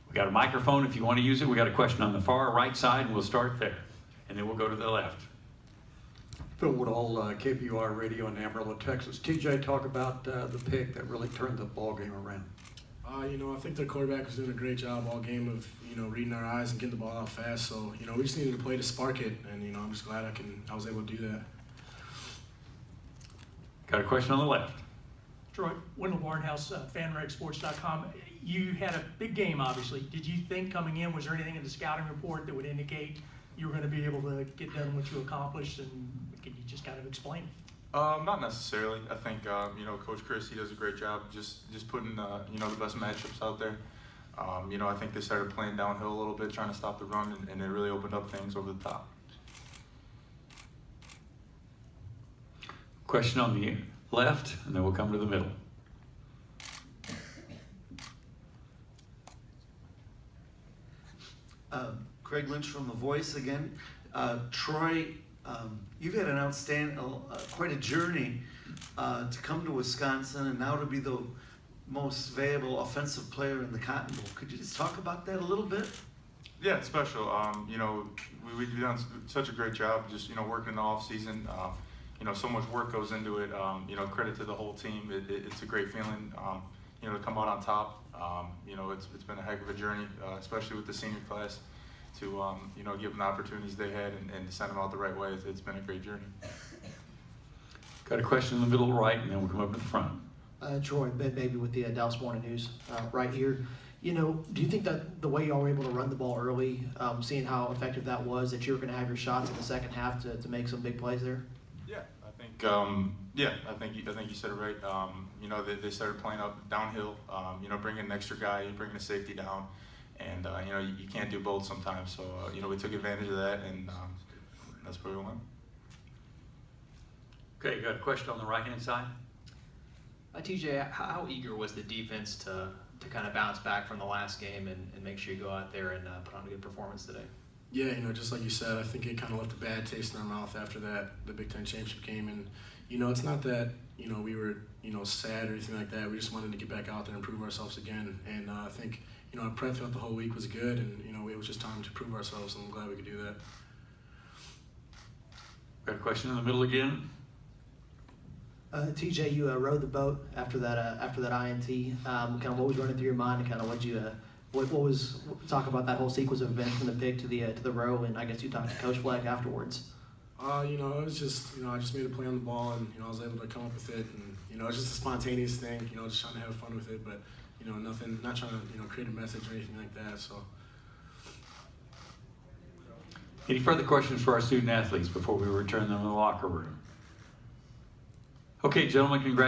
We got a microphone if you want to use it. We got a question on the far right side, and we'll start there. And then we'll go to the left. Phil Woodall, KPUR Radio in Amarillo, Texas. TJ, talk about the pick that really turned the ball game around. I think the quarterback was doing a great job all game of, reading our eyes and getting the ball out fast. So, we just needed to play to spark it, and, I'm just glad I was able to do that. Got a question on the left. Troy, Wendell Barnhouse, FanRagSports.com. You had a big game, obviously. Did you think coming in, was there anything in the scouting report that would indicate you were going to be able to get done what you accomplished, and can you just kind of explain it? Not necessarily. I think Coach Chris, he does a great job just putting the best matchups out there. I think they started playing downhill a little bit, trying to stop the run, and it really opened up things over the top. Question on the left, and then we'll come to the middle. Craig Lynch from The Voice again. Troy, you've had an outstanding, quite a journey to come to Wisconsin and now to be the most valuable offensive player in the Cotton Bowl. Could you just talk about that a little bit? Yeah, it's special. We've done such a great job just, working in the off season. So much work goes into it. Credit to the whole team. It's a great feeling, to come out on top. It's been a heck of a journey, especially with the senior class, to, give them the opportunities they had and to send them out the right way. It's been a great journey. Got a question in the middle right, and then we'll come up to the front. Troy, Ben Baby with the Dallas Morning News right here. Do you think that the way y'all were able to run the ball early, seeing how effective that was, that you were going to have your shots in the second half to make some big plays there? Yeah, I think you said it right. They started playing up downhill. Bringing an extra guy, bringing a safety down, and you can't do both sometimes. So we took advantage of that, and that's where we went. Okay, you got a question on the right-hand side? TJ, how eager was the defense to kind of bounce back from the last game and make sure you go out there and put on a good performance today? Yeah, just like you said, I think it kind of left a bad taste in our mouth after the Big Ten championship game. And, it's not that, we were, sad or anything like that. We just wanted to get back out there and prove ourselves again. And I think, our prep throughout the whole week was good, and, it was just time to prove ourselves, and I'm glad we could do that. Got a question in the middle again? TJ, you rode the boat after that INT. Kind of what was running through your mind, and kind of what was talk about that whole sequence of events from the pick to the row, and I guess you talked to Coach Fleck afterwards. It was just, I just made a play on the ball, and I was able to come up with it, and it's just a spontaneous thing, just trying to have fun with it, but nothing, not trying to create a message or anything like that. So. Any further questions for our student athletes before we return them to the locker room? Okay, gentlemen, congratulations.